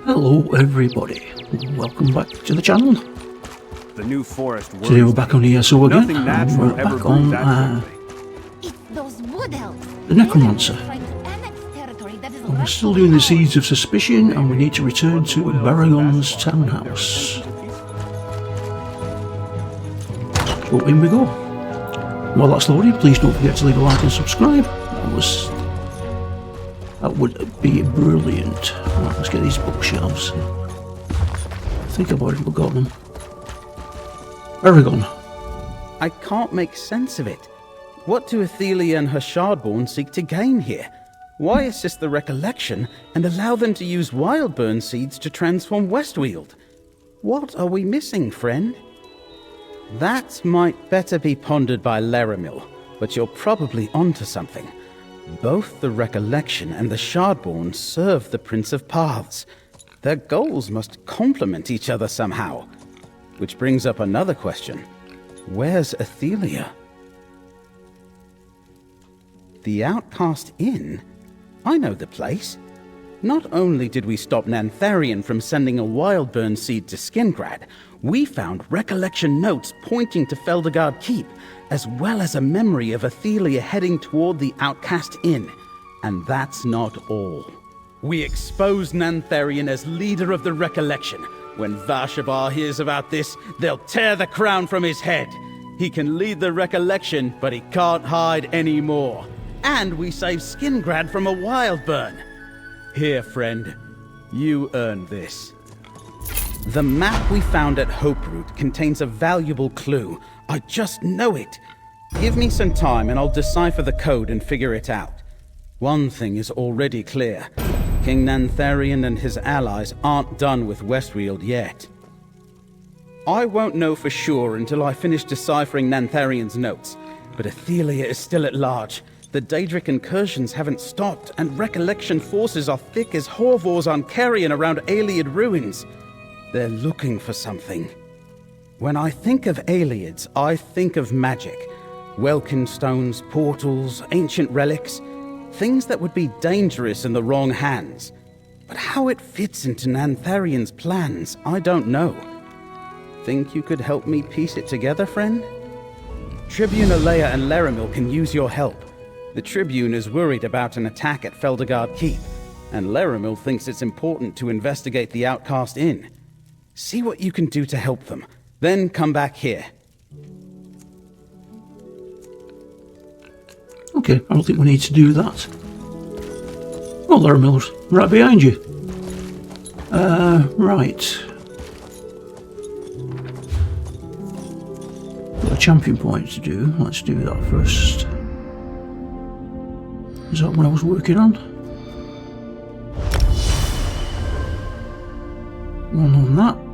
Hello everybody, welcome back to the channel. The new forest Today we're back on ESO again, Nothing and natural we're ever back grew on that quickly. It's those wood elves. the Necromancer. Trying to annex territory that is And we're rightfully still doing the ours. Seeds of Suspicion, and we need to return to Baragon's townhouse. So in we go. While that's loading, please don't forget to leave a like and subscribe. That would be brilliant. Right, let's get these bookshelves. I think I've already got them. Baragon. I can't make sense of it. What do Athelia and her Shardborn seek to gain here? Why assist the recollection and allow them to use Wildburn seeds to transform Westweald? What are we missing, friend? That might better be pondered by Laramil, but you're probably onto something. Both the recollection and the Shardborn serve the Prince of Paths. Their goals must complement each other somehow. Which brings up another question. Where's Athelia? The Outcast Inn? I know the place. Not only did we stop Nantharian from sending a Wildburn seed to Skingrad, we found recollection notes pointing to Feldegard Keep, as well as a memory of Athelia heading toward the Outcast Inn. And that's not all. We exposed Nantharian as leader of the recollection. When Vashabar hears about this, they'll tear the crown from his head. He can lead the recollection, but he can't hide anymore. And we saved Skingrad from a Wildburn. Here, friend, you earned this. The map we found at Hoperoot contains a valuable clue. I just know it. Give me some time and I'll decipher the code and figure it out. One thing is already clear. King Nantharian and his allies aren't done with Westweald yet. I won't know for sure until I finish deciphering Nantharian's notes, but Athelia is still at large. The Daedric incursions haven't stopped, and recollection forces are thick as Horvors on Carrion around Ayleid ruins. They're looking for something. When I think of Ayleids, I think of magic. Welkin stones, portals, ancient relics, things that would be dangerous in the wrong hands. But how it fits into Nantharian's plans, I don't know. Think you could help me piece it together, friend? Tribune Alea and Laramil can use your help. The Tribune is worried about an attack at Feldegard Keep, and Laramil thinks it's important to investigate the Outcast Inn. See what you can do to help them, then come back here. Okay, I don't think we need to do that. Oh, Laramil's right behind you. Right. Got a champion point to do. Let's do that first. Is that what I was working on? One on that.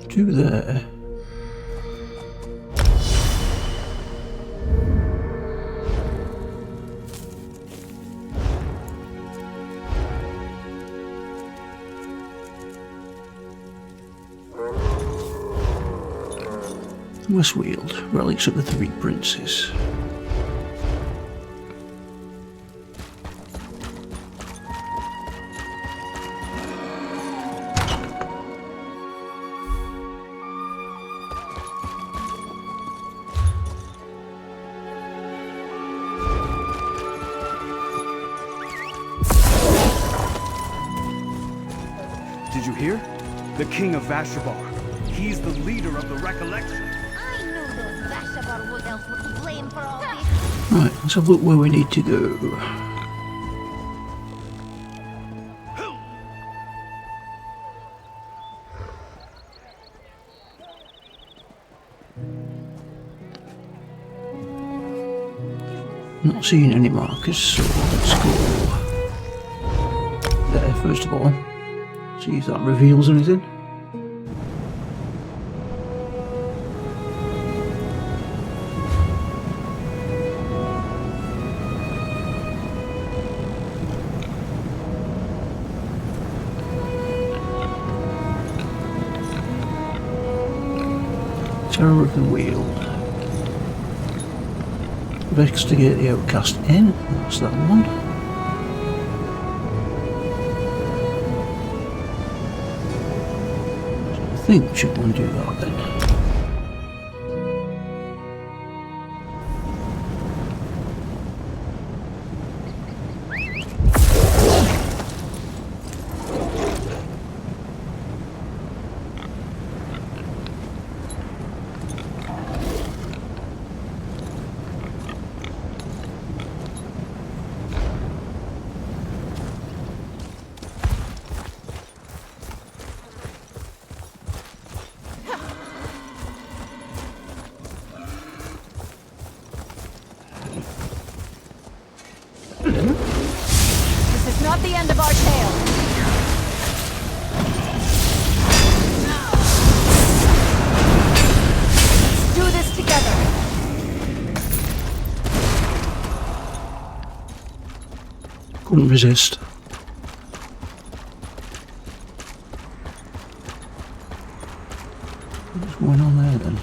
Two there. Westweald, relics of the Three Princes. Did you hear? The king of Vashabar. He's the leader of the recollection. I knew those Vashabar wood elves would be blamed for all this. Right, let's have a look where we need to go. Not seeing any markers, so let's go there first of all. See if that reveals anything. Terror of the Weald. investigate the Outcast Inn. That's that one. So I think we should go and do that then. This is not the end of our tale. Let's do this together. Couldn't resist. What's going on there then?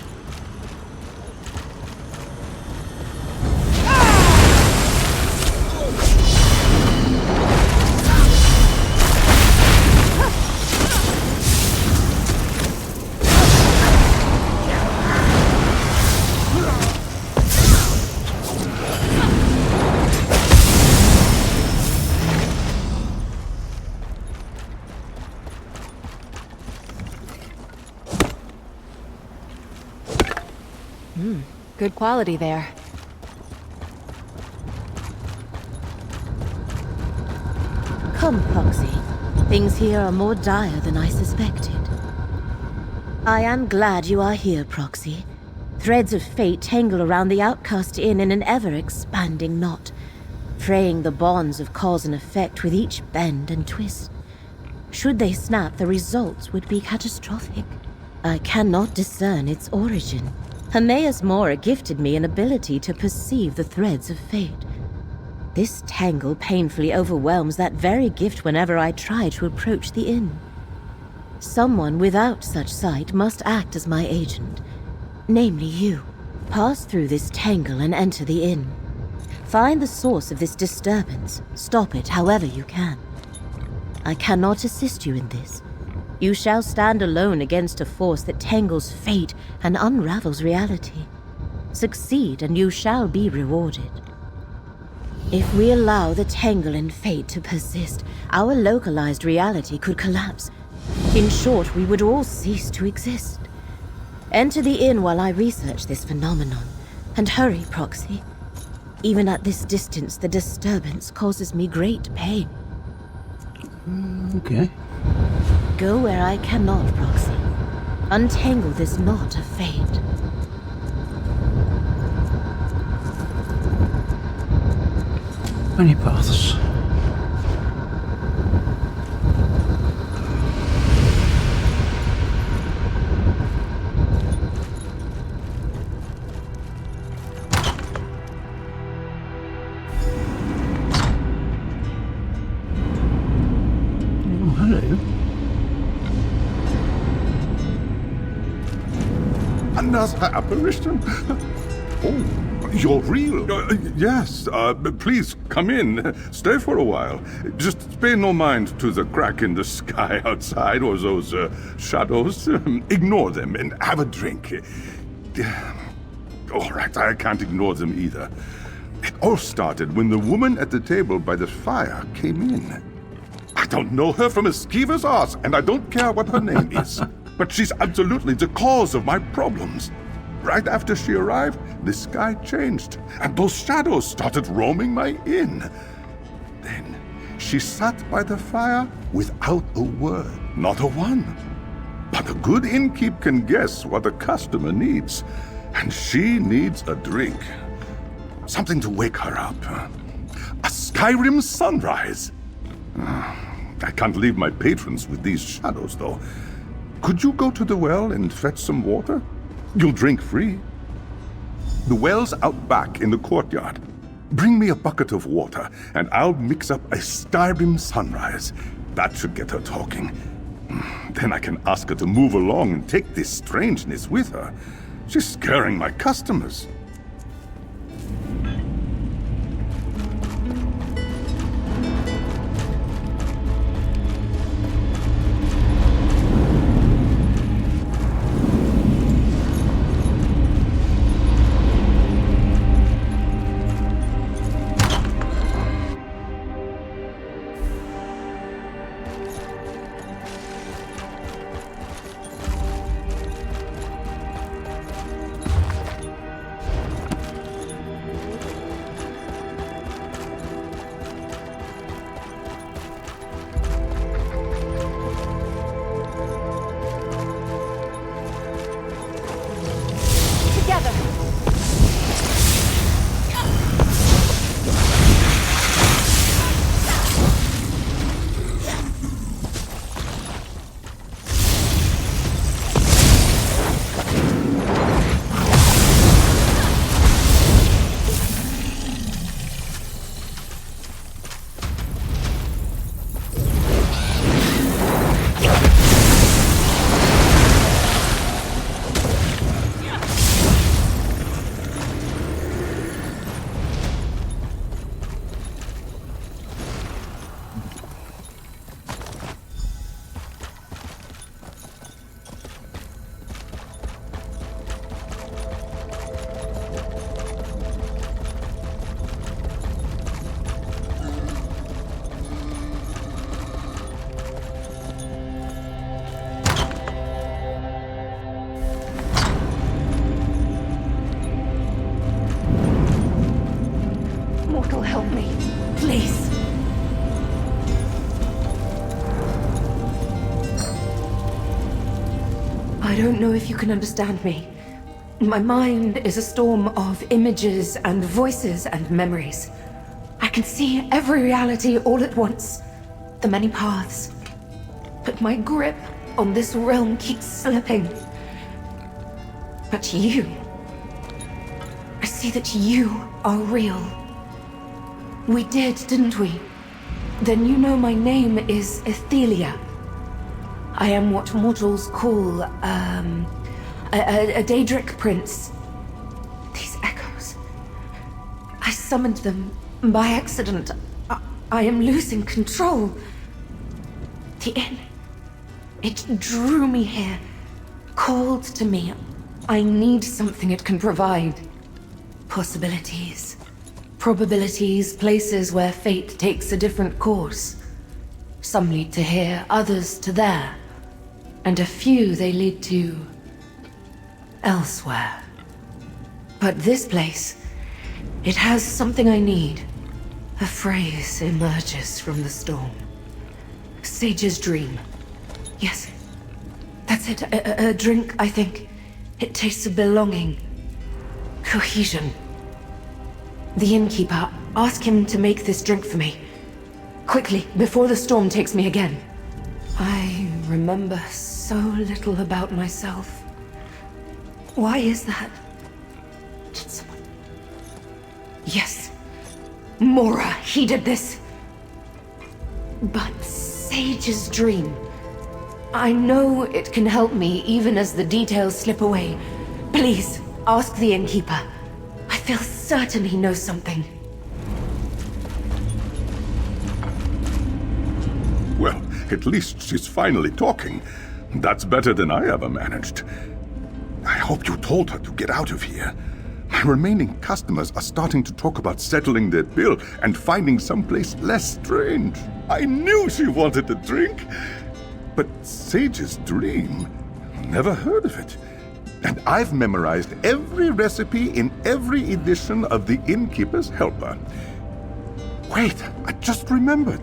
Good quality there. Come, Proxy. Things here are more dire than I suspected. I am glad you are here, Proxy. Threads of fate tangle around the Outcast Inn in an ever-expanding knot, fraying the bonds of cause and effect with each bend and twist. Should they snap, the results would be catastrophic. I cannot discern its origin. Hermaeus Mora gifted me an ability to perceive the threads of fate. This tangle painfully overwhelms that very gift whenever I try to approach the inn. Someone without such sight must act as my agent, namely you. Pass through this tangle and enter the inn. Find the source of this disturbance. Stop it however you can. I cannot assist you in this. You shall stand alone against a force that tangles fate and unravels reality. Succeed and you shall be rewarded. If we allow the tangle in fate to persist, our localized reality could collapse. In short, we would all cease to exist. Enter the inn while I research this phenomenon. And hurry, Proxy. Even at this distance, the disturbance causes me great pain. Okay. Go where I cannot, Proxy. Untangle this knot of fate. Many paths. Oh, hello. Another apparition? Oh, you're real. Yes, please come in. Stay for a while. Just pay no mind to the crack in the sky outside or those shadows. Ignore them and have a drink. All right, I can't ignore them either. It all started when the woman at the table by the fire came in. I don't know her from a skeever's ass, and I don't care what her name is. But she's absolutely the cause of my problems. Right after she arrived, the sky changed, and those shadows started roaming my inn. Then she sat by the fire without a word, not a one. But a good innkeep can guess what a customer needs, and she needs a drink. Something to wake her up. A Skyrim sunrise. I can't leave my patrons with these shadows, though. Could you go to the well and fetch some water? You'll drink free. The well's out back in the courtyard. Bring me a bucket of water, and I'll mix up a Skyrim sunrise. That should get her talking. Then I can ask her to move along and take this strangeness with her. She's scaring my customers. I don't know if you can understand me. My mind is a storm of images and voices and memories. I can see every reality all at once, the many paths. But my grip on this realm keeps slipping. But you... I see that you are real. We didn't we? Then you know my name is Ethelia. I am what mortals call, a Daedric prince. These echoes... I summoned them by accident. I am losing control. The inn... It drew me here, called to me. I need something it can provide. Possibilities, probabilities, places where fate takes a different course. Some lead to here, others to there. And a few they lead to... elsewhere. But this place, it has something I need. A phrase emerges from the storm. Sage's dream. Yes, that's it. A drink, I think. It tastes of belonging. Cohesion. The innkeeper, ask him to make this drink for me. Quickly, before the storm takes me again. I remember so little about myself. Why is that? Did someone... Yes. Mora, he did this. But Sage's dream... I know it can help me even as the details slip away. Please, ask the innkeeper. I feel certain he knows something. Well, at least she's finally talking. That's better than I ever managed. I hope you told her to get out of here. My remaining customers are starting to talk about settling their bill and finding someplace less strange. I knew she wanted a drink. But Sage's dream? Never heard of it. And I've memorized every recipe in every edition of the Innkeeper's Helper. Wait, I just remembered.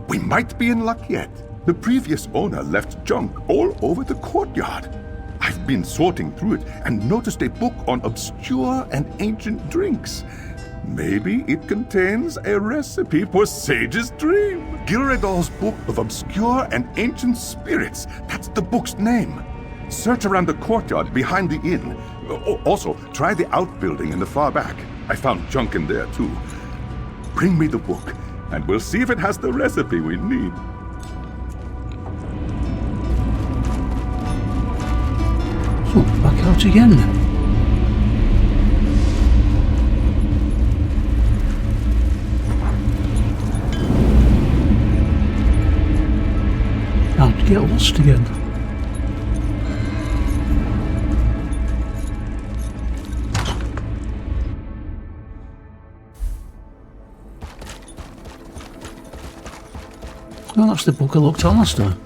We might be in luck yet. The previous owner left junk all over the courtyard. I've been sorting through it and noticed a book on obscure and ancient drinks. Maybe it contains a recipe for Sage's dream. Gilredal's Book of Obscure and Ancient Spirits. That's the book's name. Search around the courtyard behind the inn. Also, try the outbuilding in the far back. I found junk in there, too. Bring me the book, and we'll see if it has the recipe we need. So, back out again. Now to get lost again. Well, that's the book I looked on last time.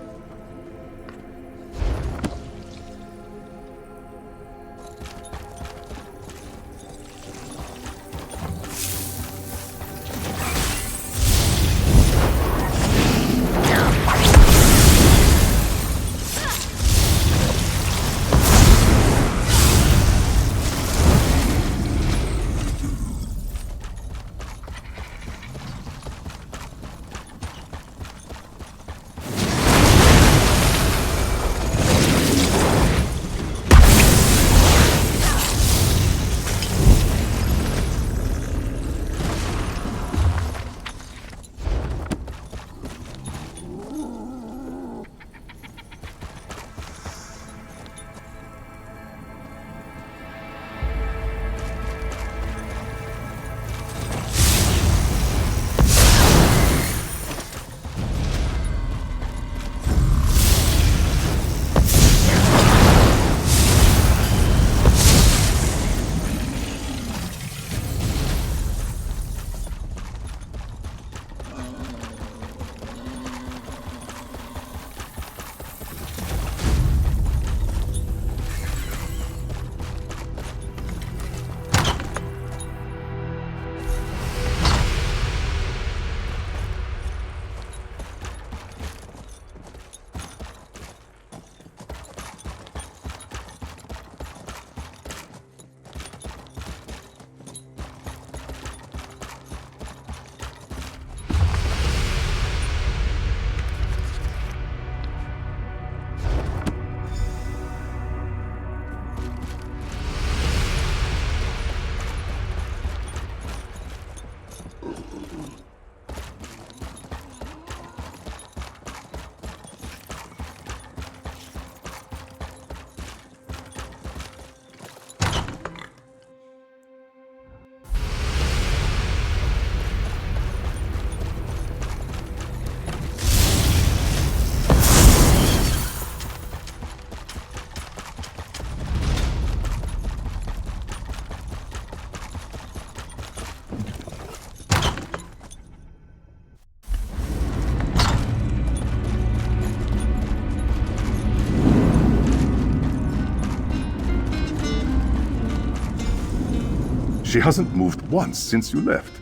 She hasn't moved once since you left.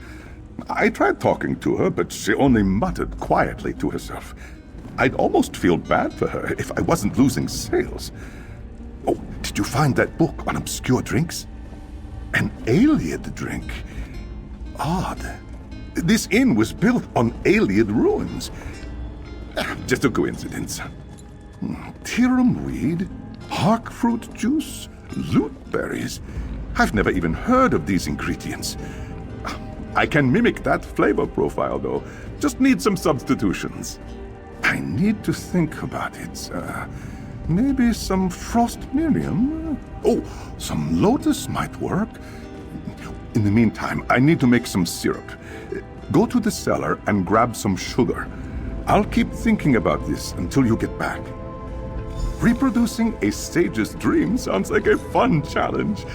I tried talking to her, but she only muttered quietly to herself. I'd almost feel bad for her if I wasn't losing sales. Oh, did you find that book on obscure drinks? An Aeoliad drink. Odd. This inn was built on Aeoliad ruins. Just a coincidence. Tirum weed, hark fruit juice, loot berries. I've never even heard of these ingredients. I can mimic that flavor profile, though. Just need some substitutions. I need to think about it. Maybe some frost miriam? Oh, some lotus might work. In the meantime, I need to make some syrup. Go to the cellar and grab some sugar. I'll keep thinking about this until you get back. Reproducing a sage's dream sounds like a fun challenge.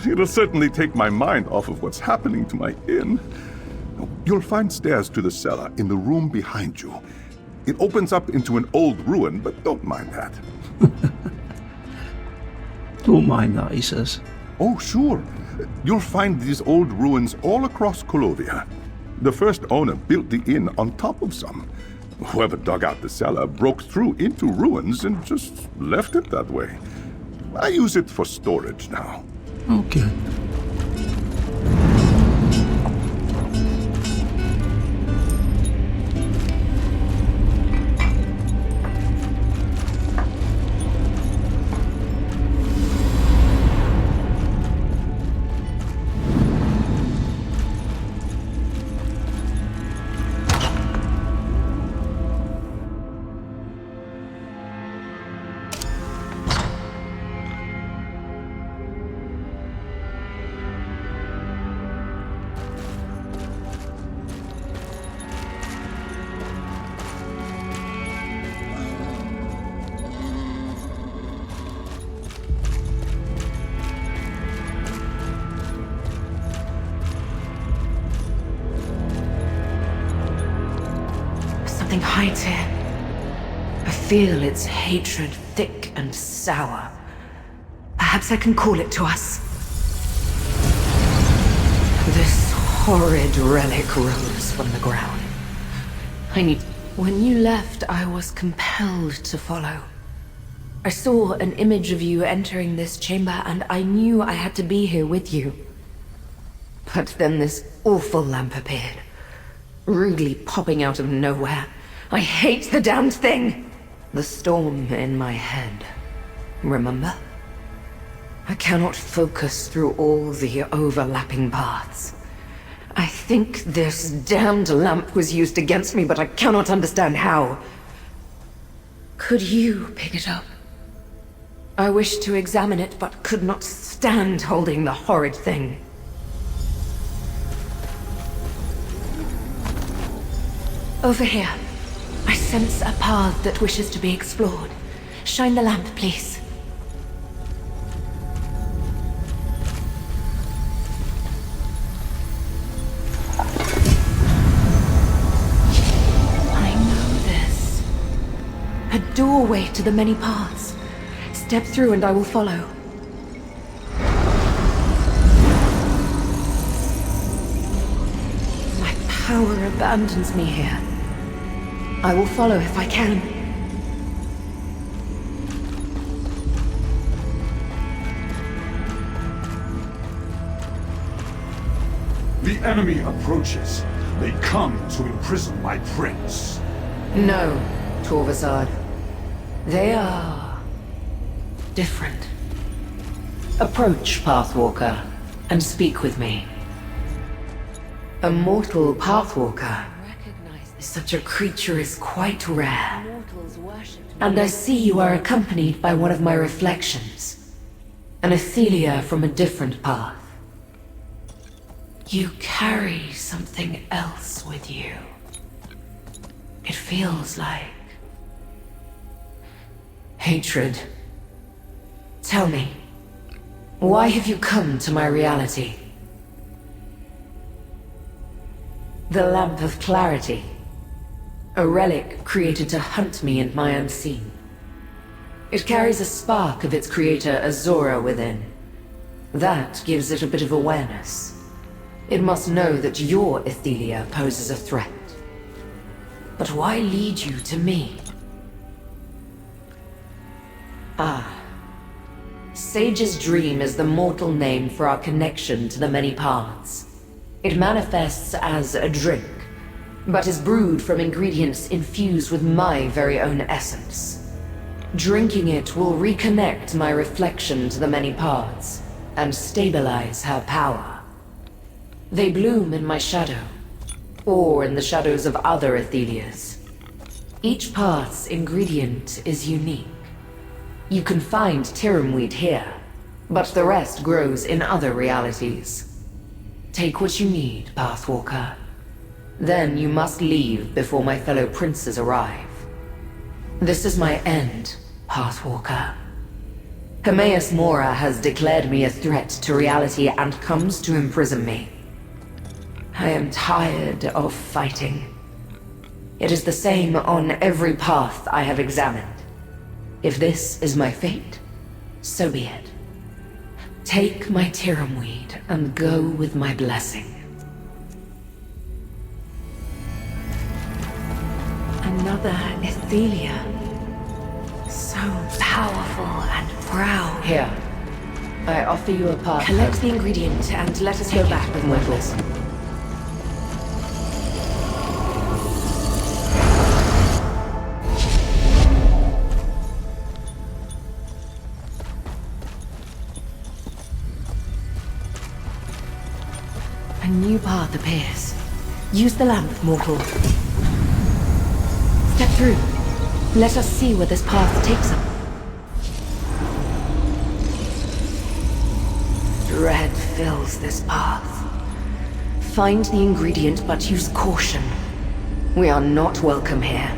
It'll certainly take my mind off of what's happening to my inn. You'll find stairs to the cellar in the room behind you. It opens up into an old ruin, but don't mind that. Don't mind that, he says. Oh, sure. You'll find these old ruins all across Colovia. The first owner built the inn on top of some. Whoever dug out the cellar broke through into ruins and just left it that way. I use it for storage now. Okay. Something hides here. I feel its hatred thick and sour. Perhaps I can call it to us. This horrid relic rose from the ground. When you left, I was compelled to follow. I saw an image of you entering this chamber, and I knew I had to be here with you. But then this awful lamp appeared, rudely popping out of nowhere. I hate the damned thing! The storm in my head. Remember? I cannot focus through all the overlapping paths. I think this damned lamp was used against me, but I cannot understand how. Could you pick it up? I wished to examine it, but could not stand holding the horrid thing. Over here. I sense a path that wishes to be explored. Shine the lamp, please. I know this. A doorway to the many paths. Step through and I will follow. My power abandons me here. I will follow if I can. The enemy approaches. They come to imprison my prince. No, Torvasad. They are different. Approach, Pathwalker, and speak with me. A mortal Pathwalker. Such a creature is quite rare. And I see you are accompanied by one of my reflections. An Athelia from a different path. You carry something else with you. It feels like hatred. Tell me, why have you come to my reality? The Lamp of Clarity. A relic created to hunt me and my unseen. It carries a spark of its creator Azora within. That gives it a bit of awareness. It must know that your Ethelia poses a threat. But why lead you to me? Sage's Dream is the mortal name for our connection to the many paths. It manifests as a drink, but is brewed from ingredients infused with my very own essence. Drinking it will reconnect my reflection to the many paths, and stabilize her power. They bloom in my shadow, or in the shadows of other Athelias. Each path's ingredient is unique. You can find Tiramweed here, but the rest grows in other realities. Take what you need, Pathwalker. Then you must leave before my fellow princes arrive. This is my end, Pathwalker. Hermaeus Mora has declared me a threat to reality and comes to imprison me. I am tired of fighting. It is the same on every path I have examined. If this is my fate, so be it. Take my Tiramweed and go with my blessing. Another Ethelia. So powerful and proud. Here, I offer you a path. Collect the ingredient and let us go back with my blessing. A new path appears. Use the lamp, mortal. Step through. Let us see where this path takes us. Dread fills this path. Find the ingredient, but use caution. We are not welcome here.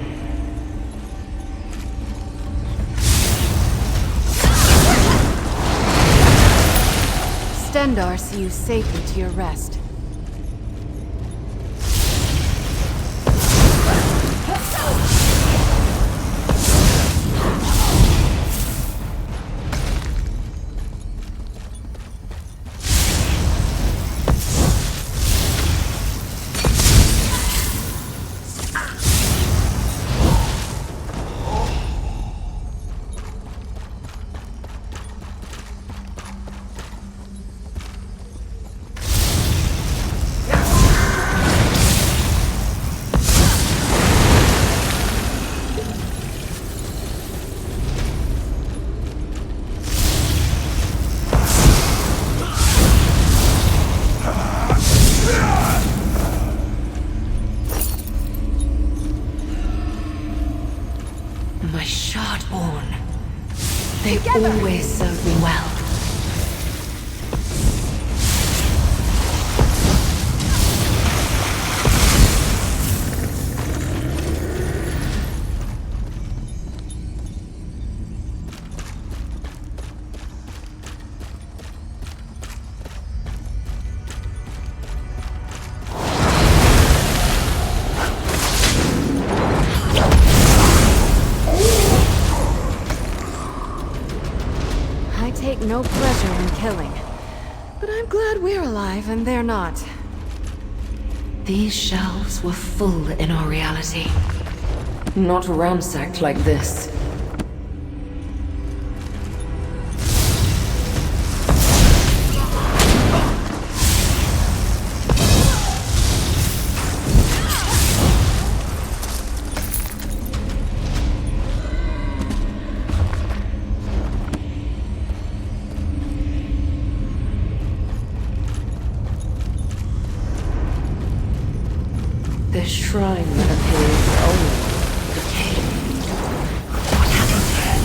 Stendarr see you safely to your rest. My Shardborn. They always serve me well. Take no pleasure in killing. But I'm glad we're alive and they're not. These shelves were full in our reality. Not ransacked like this. This shrine appears old, decayed. What happened here?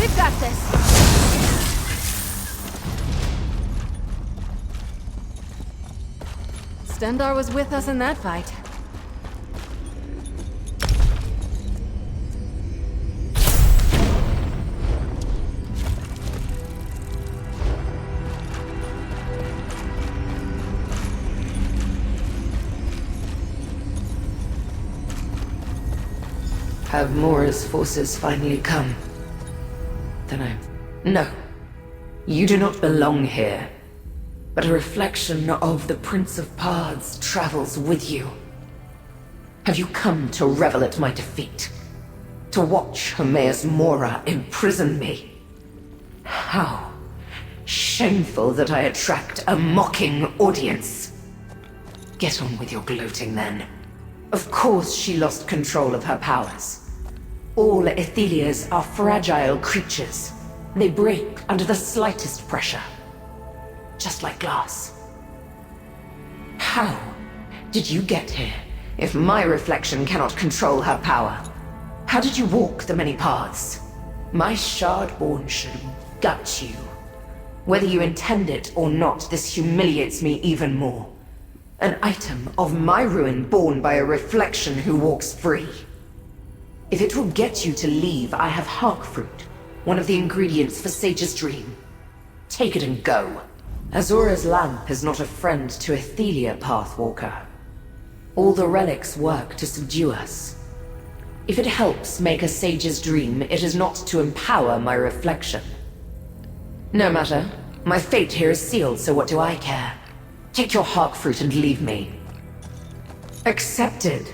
We've got this! Stendarr was with us in that fight. Have Mora's forces finally come? Then No. You do not belong here. But a reflection of the Prince of Pards travels with you. Have you come to revel at my defeat? To watch Hermaeus Mora imprison me? How shameful that I attract a mocking audience. Get on with your gloating then. Of course she lost control of her powers. All Aethelias are fragile creatures. They break under the slightest pressure. Just like glass. How did you get here if my reflection cannot control her power? How did you walk the many paths? My Shardborn should gut you. Whether you intend it or not, this humiliates me even more. An item of my ruin born by a reflection who walks free. If it will get you to leave, I have Hark Fruit, one of the ingredients for Sage's Dream. Take it and go. Azura's lamp is not a friend to Athelia, Pathwalker. All the relics work to subdue us. If it helps make a Sage's Dream, it is not to empower my reflection. No matter. My fate here is sealed, so what do I care? Take your Hark Fruit and leave me. Accepted.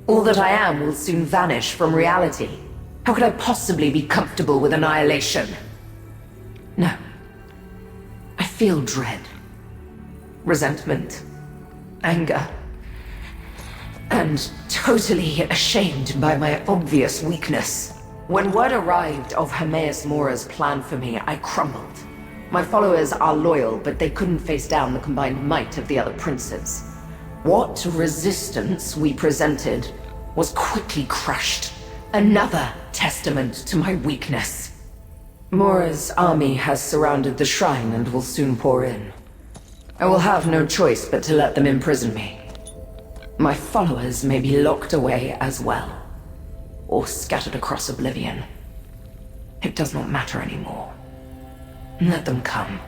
All that I am will soon vanish from reality. How could I possibly be comfortable with annihilation? No. I feel dread. Resentment. Anger. And totally ashamed by my obvious weakness. When word arrived of Hermaeus Mora's plan for me, I crumbled. My followers are loyal, but they couldn't face down the combined might of the other princes. What resistance we presented was quickly crushed. Another testament to my weakness. Mora's army has surrounded the shrine and will soon pour in. I will have no choice but to let them imprison me. My followers may be locked away as well, or scattered across oblivion. It does not matter anymore. Let them come.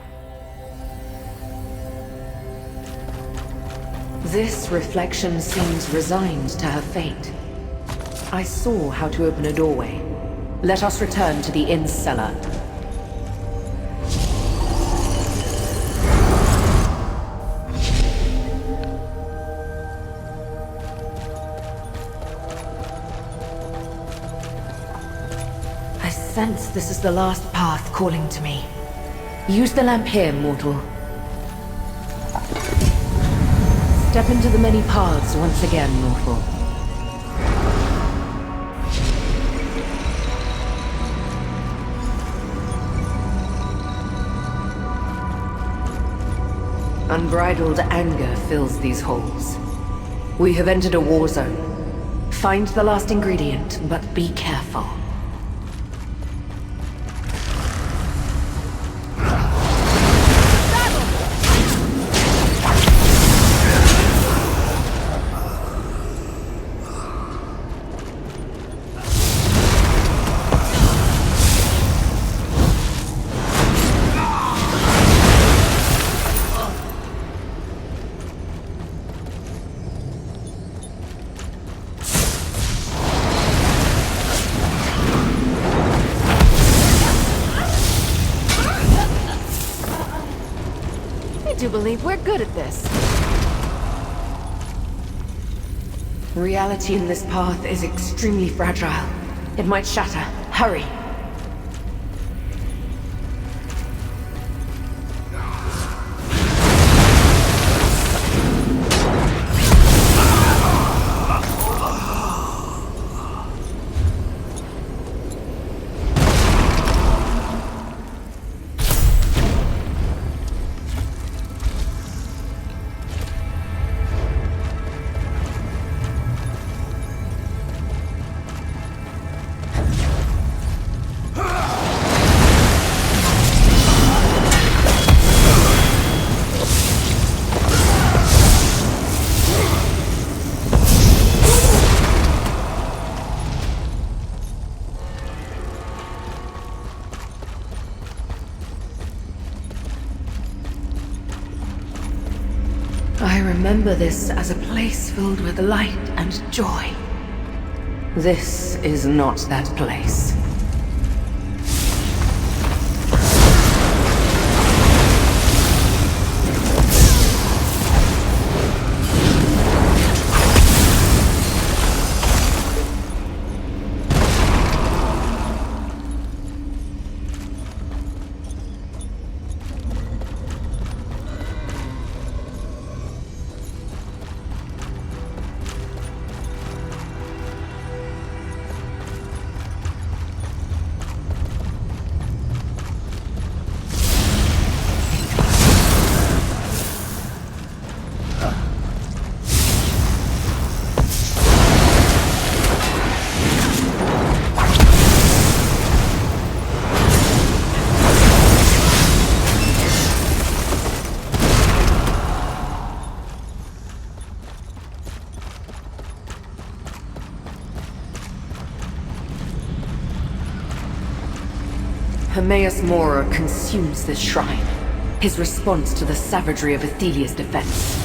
This reflection seems resigned to her fate. I saw how to open a doorway. Let us return to the inn's cellar. I sense this is the last path calling to me. Use the lamp here, mortal. Step into the many paths once again, mortal. Unbridled anger fills these halls. We have entered a war zone. Find the last ingredient, but be careful. I do believe we're good at this. Reality in this path is extremely fragile. It might shatter. Hurry! I remember this as a place filled with light and joy. This is not that place. MMORPG consumes this shrine, his response to the savagery of Athelia's defense.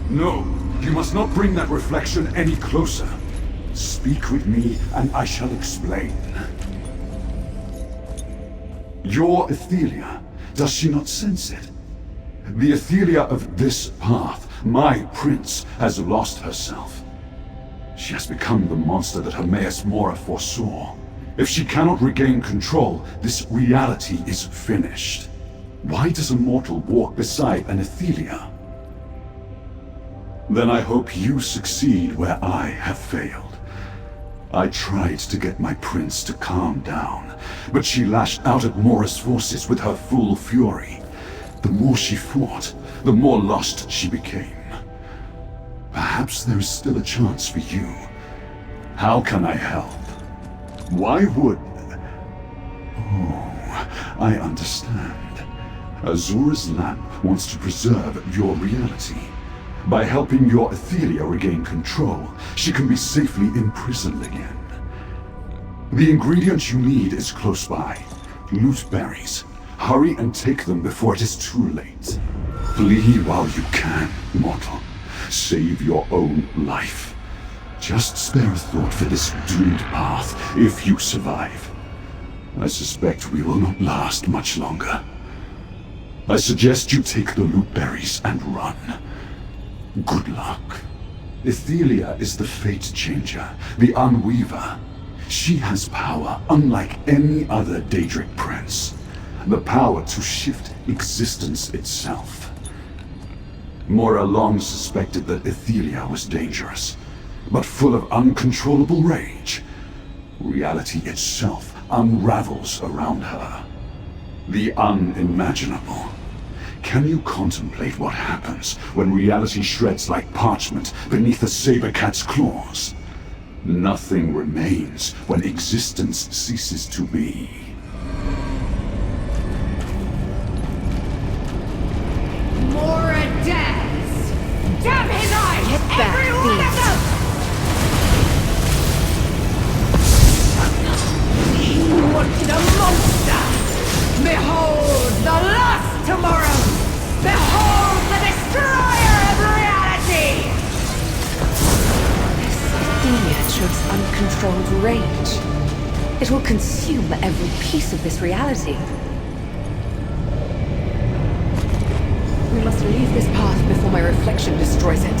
No, you must not bring that reflection any closer. Speak with me, and I shall explain. Your Athelia, does she not sense it? The Athelia of this path, my prince, has lost herself. She has become the monster that MMORPG foresaw. If she cannot regain control, this reality is finished. Why does a mortal walk beside an Athelia? Then I hope you succeed where I have failed. I tried to get my prince to calm down, but she lashed out at Mora's forces with her full fury. The more she fought, the more lost she became. Perhaps there is still a chance for you. How can I help? Why would... Oh, I understand. Azura's lamp wants to preserve your reality. By helping your Athelia regain control, she can be safely imprisoned again. The ingredient you need is close by. Loot berries. Hurry and take them before it is too late. Flee while you can, mortal. Save your own life. Just spare a thought for this doomed path if you survive. I suspect we will not last much longer. I suggest you take the loot berries and run. Good luck. Athelia is the fate changer, the unweaver. She has power unlike any other Daedric prince. The power to shift existence itself. Mora long suspected that Athelia was dangerous, but full of uncontrollable rage. Reality itself unravels around her. The unimaginable. Can you contemplate what happens when reality shreds like parchment beneath a saber cat's claws? Nothing remains when existence ceases to be. Mora Daz! Damn his eyes! Get back, Every one of them! He wanted a monster! Behold the last tomorrow! Behold the destroyer of reality! This Athelia shows uncontrolled rage. It will consume every piece of this reality. We must leave this path before my reflection destroys it.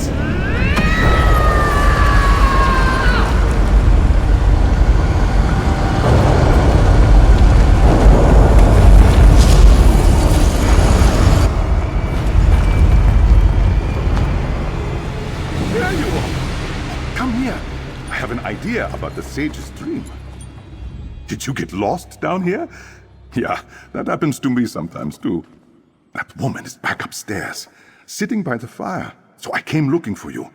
There you are. Come here. I have an idea about the sage's dream. Did you get lost down here? Yeah, that happens to me sometimes too. That woman is back upstairs, sitting by the fire, so I came looking for you.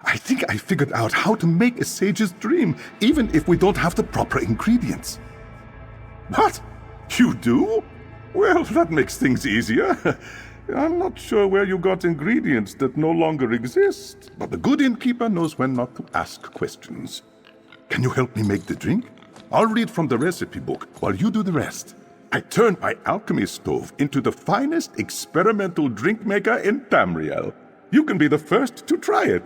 I think I figured out how to make a sage's dream, even if we don't have the proper ingredients. What? You do? Well, that makes things easier. I'm not sure where you got ingredients that no longer exist, but the good innkeeper knows when not to ask questions. Can you help me make the drink? I'll read from the recipe book while you do the rest. I turned my alchemy stove into the finest experimental drink maker in Tamriel. You can be the first to try it.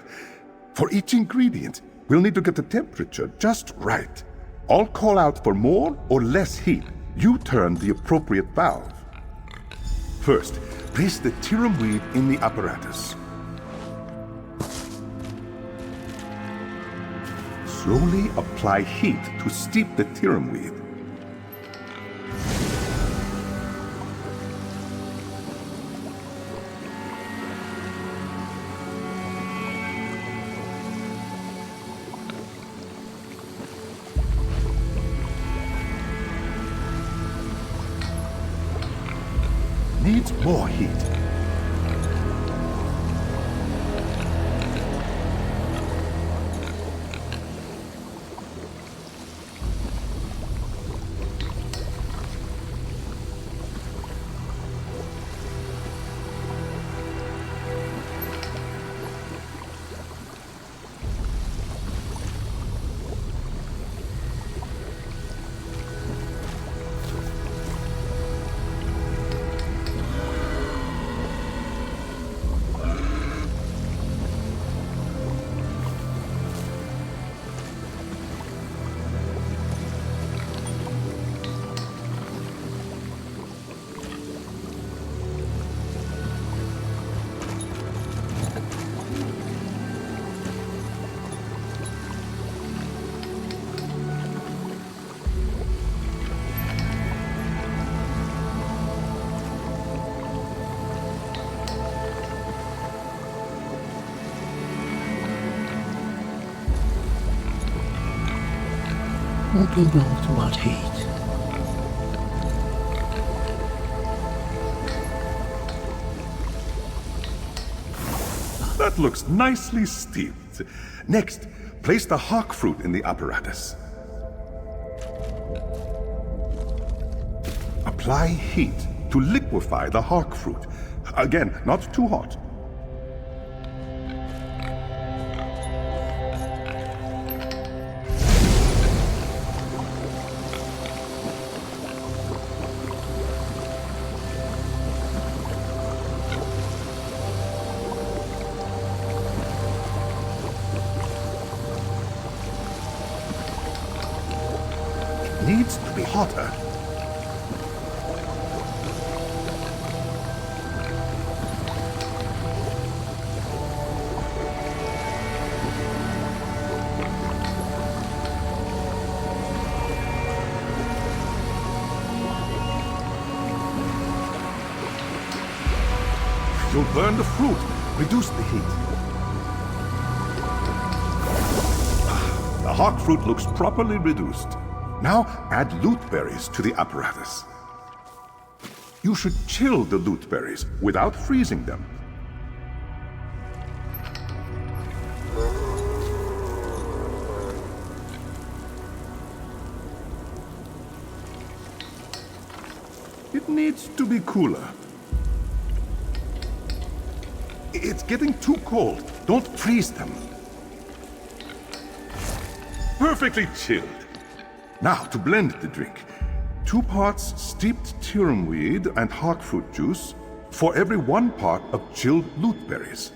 For each ingredient, we'll need to get the temperature just right. I'll call out for more or less heat. You turn the appropriate valve. First, place the Tirum weed in the apparatus. Slowly apply heat to steep the Tirum weed. Needs more heat. What do you know about heat? That looks nicely steeped. Next, place the hawk fruit in the apparatus. Apply heat to liquefy the hawk fruit. Again, not too hot. Needs to be hotter. You'll burn the fruit. Reduce the heat. The hawk fruit looks properly reduced. Now add loot berries to the apparatus. You should chill the loot berries without freezing them. It needs to be cooler. It's getting too cold. Don't freeze them. Perfectly chilled. Now, to blend the drink. 2 parts steeped Tirum weed and hawk fruit juice for every 1 part of chilled loot berries.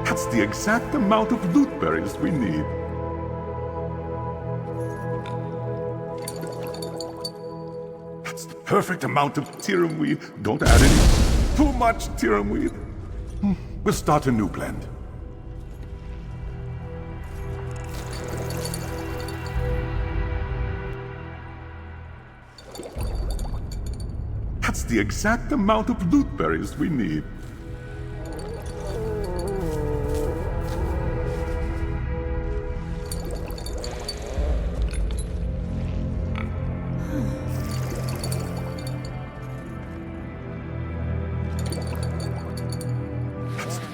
That's the exact amount of loot berries we need. That's the perfect amount of Tirum weed. Don't add any. Too much Tirum weed. We'll start a new blend. That's the exact amount of loot berries we need.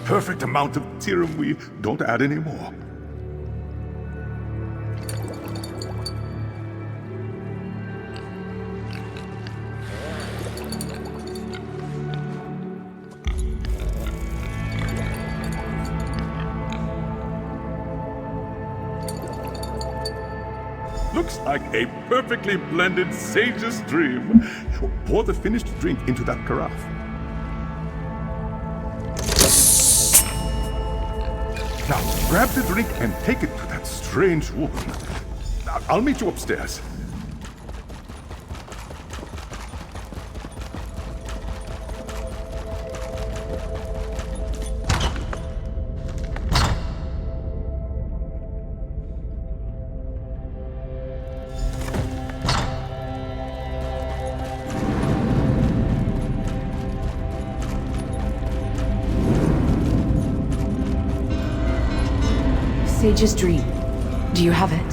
perfect amount of serum. We don't add any more. Looks like a perfectly blended sage's dream. Pour the finished drink into that carafe. Now, grab the drink and take it to that strange woman. I'll meet you upstairs. Sage's dream. Do you have it?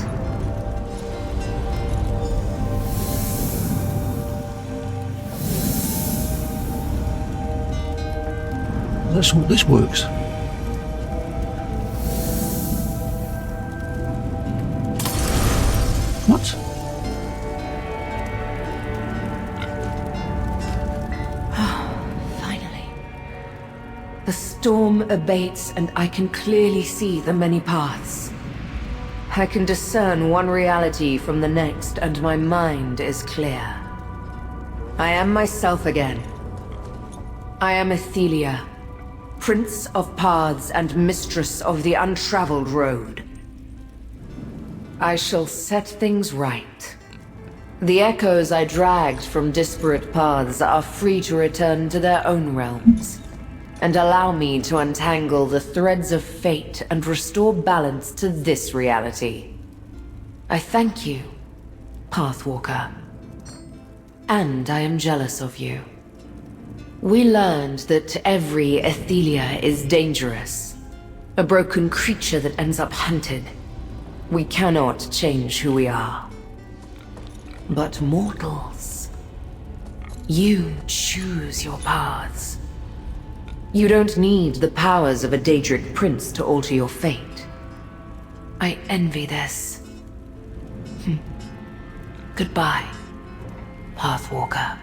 Let's hope this works. What? Finally. The storm abates and I can clearly see the many paths. I can discern one reality from the next and my mind is clear. I am myself again. I am Athelia, Prince of Paths and Mistress of the Untraveled Road. I shall set things right. The echoes I dragged from disparate paths are free to return to their own realms, and allow me to untangle the threads of fate and restore balance to this reality. I thank you, Pathwalker. And I am jealous of you. We learned that every Athelia is dangerous, a broken creature that ends up hunted. We cannot change who we are. But mortals, you choose your paths. You don't need the powers of a Daedric prince to alter your fate. I envy this. Goodbye, Pathwalker.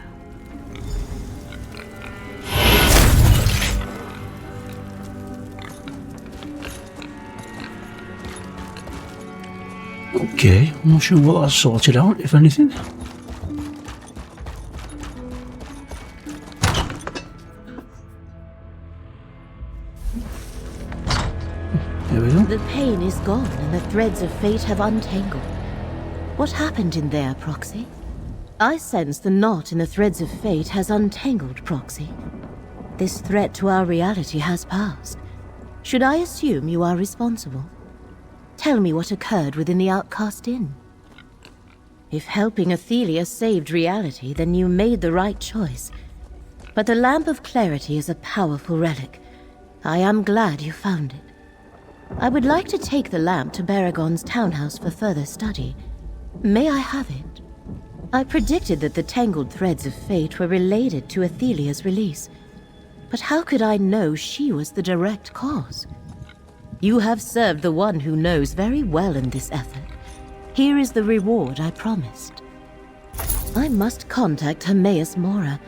Okay, I'm not sure what that's sorted out, if anything. There we go. The pain is gone and the threads of fate have untangled. What happened in there, Proxy? I sense the knot in the threads of fate has untangled, Proxy. This threat to our reality has passed. Should I assume you are responsible? Tell me what occurred within the Outcast Inn. If helping Athelia saved reality, then you made the right choice. But the Lamp of Clarity is a powerful relic. I am glad you found it. I would like to take the lamp to Baragon's townhouse for further study. May I have it? I predicted that the tangled threads of fate were related to Athelia's release. But how could I know she was the direct cause? You have served the one who knows very well in this effort. Here is the reward I promised. I must contact Hermaeus Mora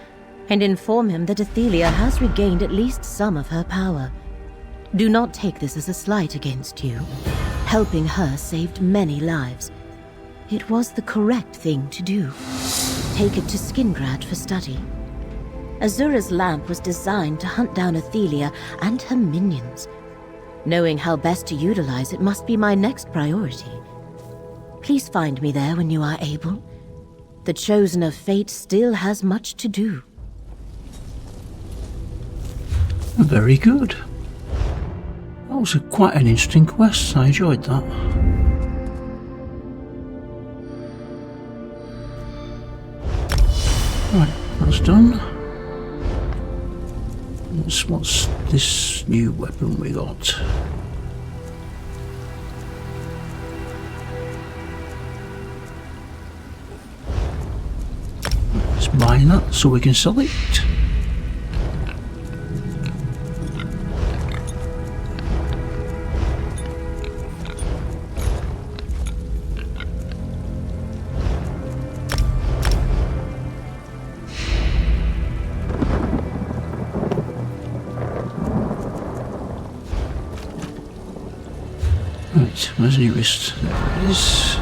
and inform him that Athelia has regained at least some of her power. Do not take this as a slight against you. Helping her saved many lives. It was the correct thing to do. Take it to Skingrad for study. Azura's lamp was designed to hunt down Athelia and her minions. Knowing how best to utilize it must be my next priority. Please find me there when you are able. The Chosen of Fate still has much to do. Very good. That was quite an interesting quest. I enjoyed that. Right, that's done. What's this new weapon we got? Let's buy that so we can sell it. Right, where's the nearest? There it is.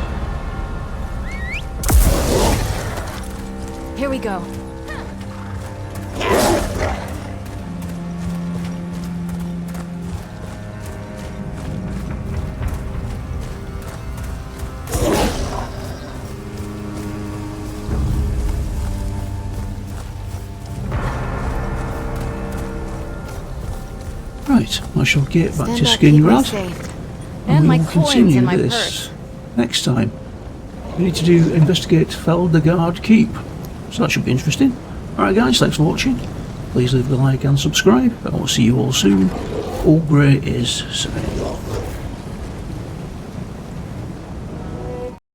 Here we go. Right, I shall get back to Stand up, keep me Skingrad. safe. And And we my will coins continue in my this purse. next time. We need to investigate Feldegard Keep. So that should be interesting. Alright guys, thanks for watching. Please leave a like and subscribe. I will see you all soon. Olgrey is signing.